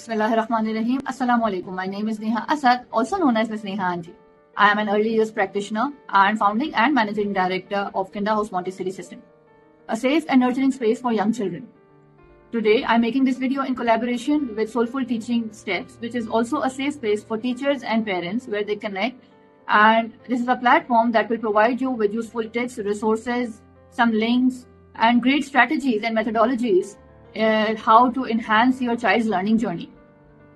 Bismillahirrahmanirrahim. Assalamu alaikum. My name is Neha Asad, also known as Ms. Neha Anji. I am an early years practitioner and founding and managing director of Kinderhouse Montessori System, a safe and nurturing space for young children. Today, I'm making this video in collaboration with Soulful Teaching Steps, which is also a safe space for teachers and parents where they connect. And this is a platform that will provide you with useful tips, resources, some links, and great strategies and methodologies how to enhance your child's learning journey.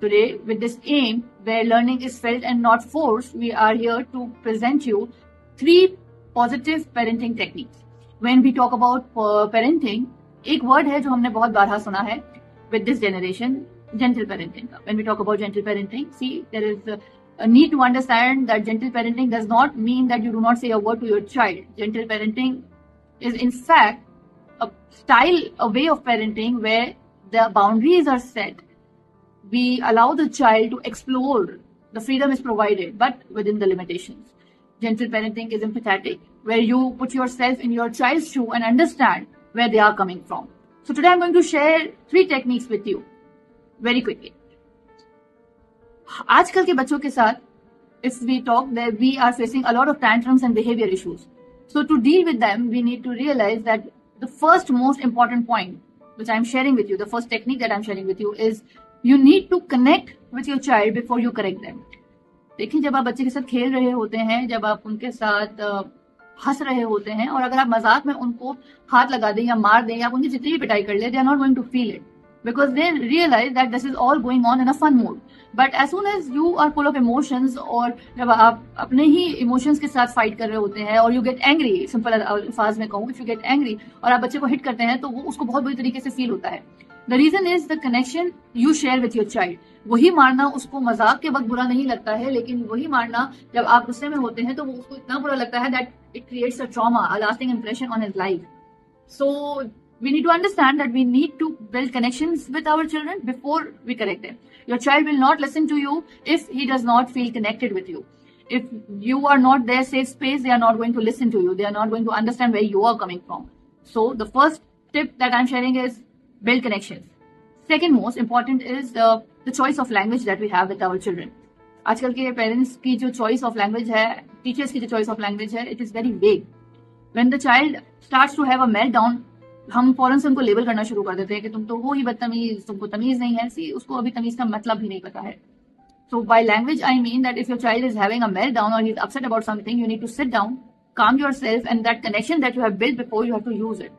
Today, with this aim, where learning is felt and not forced, we are here to present you 3 positive parenting techniques. When we talk about parenting, एक word है जो हमने बहुत बार सुना है with this generation, gentle parenting. When we talk about gentle parenting, see, there is a need to understand that gentle parenting does not mean that you do not say a word to your child. Gentle parenting is in fact a style, a way of parenting where the boundaries are set. We allow the child to explore. The freedom is provided, but within the limitations. Gentle parenting is empathetic, where you put yourself in your child's shoe and understand where they are coming from. So today I'm going to share 3 techniques with you very quickly. आजकल के बच्चों के साथ, if we talk, that we are facing a lot of tantrums and behavior issues. So to deal with them, we need to realize that the first most important point, which I'm sharing with you, the first technique that I'm sharing with you is you need to connect with your child before you correct them. देखिए, जब आप बच्चे के साथ खेल रहे होते हैं, जब आप उनके साथ हंस रहे होते हैं और अगर आप मजाक में उनको हाथ लगा दें या मार दें या आप उनकी जितनी भी पिटाई कर ले, they are not going to feel it because they realize that this is all going on in a fun mode. But as soon as you are full of emotions और जब आप अपने ही emotions के साथ fight कर रहे होते हैं और you get angry, simple अल्फाज में कहूँ, if you get angry और आप बच्चे को hit करते हैं तो वो उसको बहुत बुरी तरीके से feel होता है. The reason is the connection you share with your child. वही मारना उसको मजाक के वक्त बुरा नहीं लगता है, लेकिन वही मारना जब आप गुस्से में होते हैं तो वो उसको इतना बुरा लगता है that it creates a trauma, a lasting impression on his life. So we need to understand that we need to build connections with our children before we correct them. Your child will not listen to you if he does not feel connected with you. If you are not their safe space, they are not going to listen to you. They are not going to understand where you are coming from. So the first tip that I'm sharing is build connections. Second most important is the choice of language that we have with our children. आजकल के parents की जो choice of language है, teachers की जो choice of language है, it is very vague. When the child starts to have a meltdown, हम फौरन से उनको लेबल करना शुरू कर देते हैं कि तुम तो वो ही बदतमीज, तुमको तमीज नहीं है. सी, उसको अभी तमीज का मतलब भी नहीं पता है. So by language I mean that if your child is having a meltdown और he is upset about something, you need to sit down, calm yourself, and that connection that you have built before, you have to use it.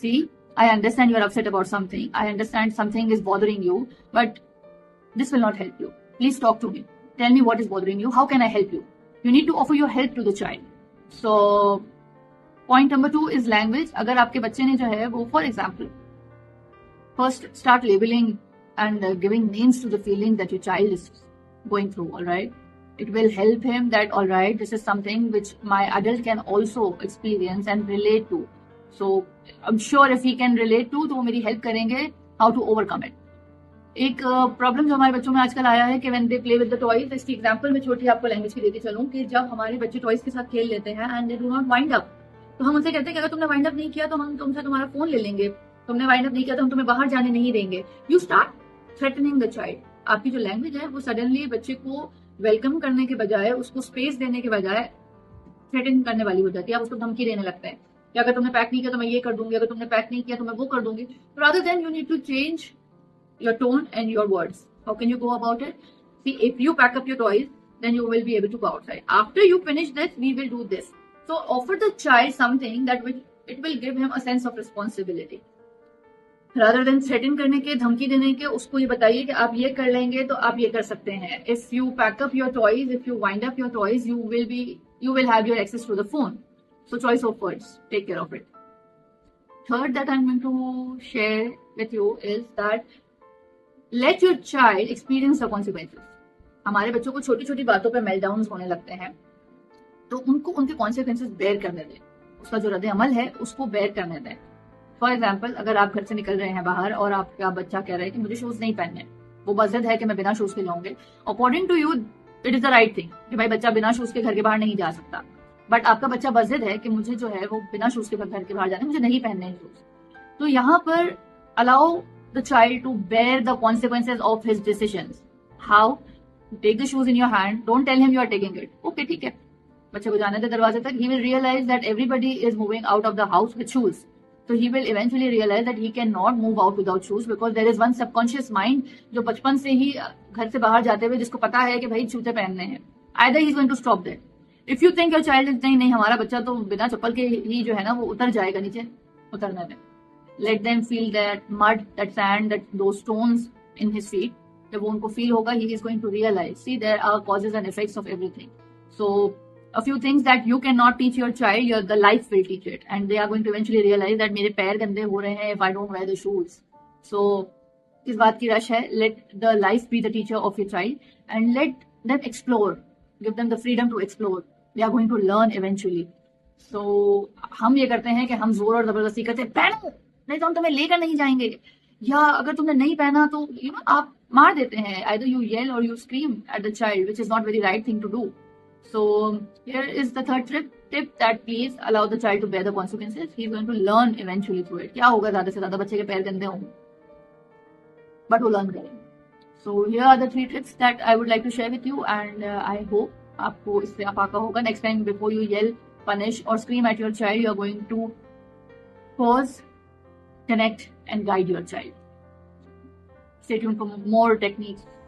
See, I understand you are upset about something. I understand something is bothering you, but this will not help you. Please talk to me. Tell me what is bothering you. How can I help you? You need to offer your help to the child. So, point number 2 is language. अगर आपके बच्चे ने जो है वो, for example, first start labeling and giving names to the feeling that your child is going through. All right, it will help him that all right, this is something which my adult can also experience and relate to. So, I'm sure if he can relate to, तो वो मेरी help करेंगे how to overcome it. एक problem जो हमारे बच्चों में आजकल आया है कि when they play with the toys, इसकी एग्जांपल मैं छोटी आपको लैंग्वेज की देती चलूं कि जब हमारे बच्चे टॉयज के साथ खेल लेते हैं and they do not wind up, तो हम उनसे कहते हैं कि अगर तुमने वाइंड अप नहीं किया तो हम तुमसे तुम्हारा फोन ले लेंगे, तुमने वाइंड अप नहीं किया तो हम तुम्हें बाहर जाने नहीं देंगे. You start threatening the child. आपकी जो लैंग्वेज है वो सडनली बच्चे को वेलकम करने के बजाय, उसको स्पेस देने के बजाय थ्रेटन करने वाली हो जाती है. आप उसको धमकी देने लगते हैं कि अगर तुमने पैक नहीं किया तो मैं ये कर दूंगी, अगर तुमने पैक नहीं किया तो मैं वो कर दूंगी. Rather than you need to change your tone and your words. How can you go about it? See, if you pack up your toys, then you will be able to go outside. After you finish this, we will do this. So offer the child something that it will give him a sense of responsibility. Rather than threaten करने के, धमकी देने के, उसको ये बताइए कि आप ये कर लेंगे तो आप ये कर सकते हैं. If you pack up your toys, if you wind up your toys, you will have your access to the phone. So choice of words, take care of it. Third that I'm going to share with you is that let your child experience the consequences. हमारे बच्चों को छोटी छोटी बातों पे मेल्टडाउन्स होने लगते हैं, तो उनको उनके कॉन्सिक्वेंसेस बेयर करने दें. उसका जो रद्द अमल है उसको बेयर करने दें. फॉर एग्जाम्पल, अगर आप घर से निकल रहे हैं बाहर और आपका बच्चा कह रहा है कि मुझे शूज नहीं पहनने, वो बज़द है कि मैं बिना शूज के जाऊंगे. According to you it is the right thing कि भाई बच्चा बिना शूज के घर के बाहर नहीं जा सकता. बट आपका बच्चा बज़द है कि मुझे जो है वो बिना शूज के घर के बाहर जाना, मुझे नहीं पहनने शूज. तो यहाँ पर allow the child to bear the consequences of his decisions. How? Take the shoes in your hand. Don't tell him you are taking it. Okay, ठीक है, बच्चे को जाने दे दरवाजे तक. He will realize that everybody is moving out of the house with shoes. So he will eventually realize that he cannot move out without shoes, because there is one subconscious mind जो बचपन से ही घर से बाहर जाते हुए जिसको पता है कि भाई जूते पहनने हैं. Either he is going to stop that. If you think your child is नहीं हमारा बच्चा तो बिना चप्पल के ही जो है ना वो उतर जाएगा नीचे, उतरने में. Let them feel that mud, that sand, that those stones in his feet. जब वो उनको feel होगा, he is going to realize. See, there are causes and effects of everything. So a few things that you cannot teach your child, the life will teach it, and they are going to eventually realize that मेरे पैर गंदे हो रहे हैं if I don't wear the shoes. So इस बात की rush है. Let the life be the teacher of your child and let them explore. Give them the freedom to explore. They are going to learn eventually. So हम ये करते हैं कि हम जोर और जबरदस्ती करते हैं, पहनो नहीं तो हम तुम्हें लेकर नहीं जाएंगे, या अगर तुमने नहीं पहना तो आप मार देते हैं. Either you yell or you scream at the child, which is not very right thing to do. So here is the third tip that please allow the child to bear the consequences. He is going to learn eventually through it. क्या होगा ज्यादा से ज्यादा बच्चे के पैर गंदे होंगे, but वो learn करेंगे. So here are the 3 tips that I would like to share with you, and I hope आपको इससे अफाका होगा. Next time before you yell, punish or scream at your child, you are going to pause, connect and guide your child. Stay tuned for more techniques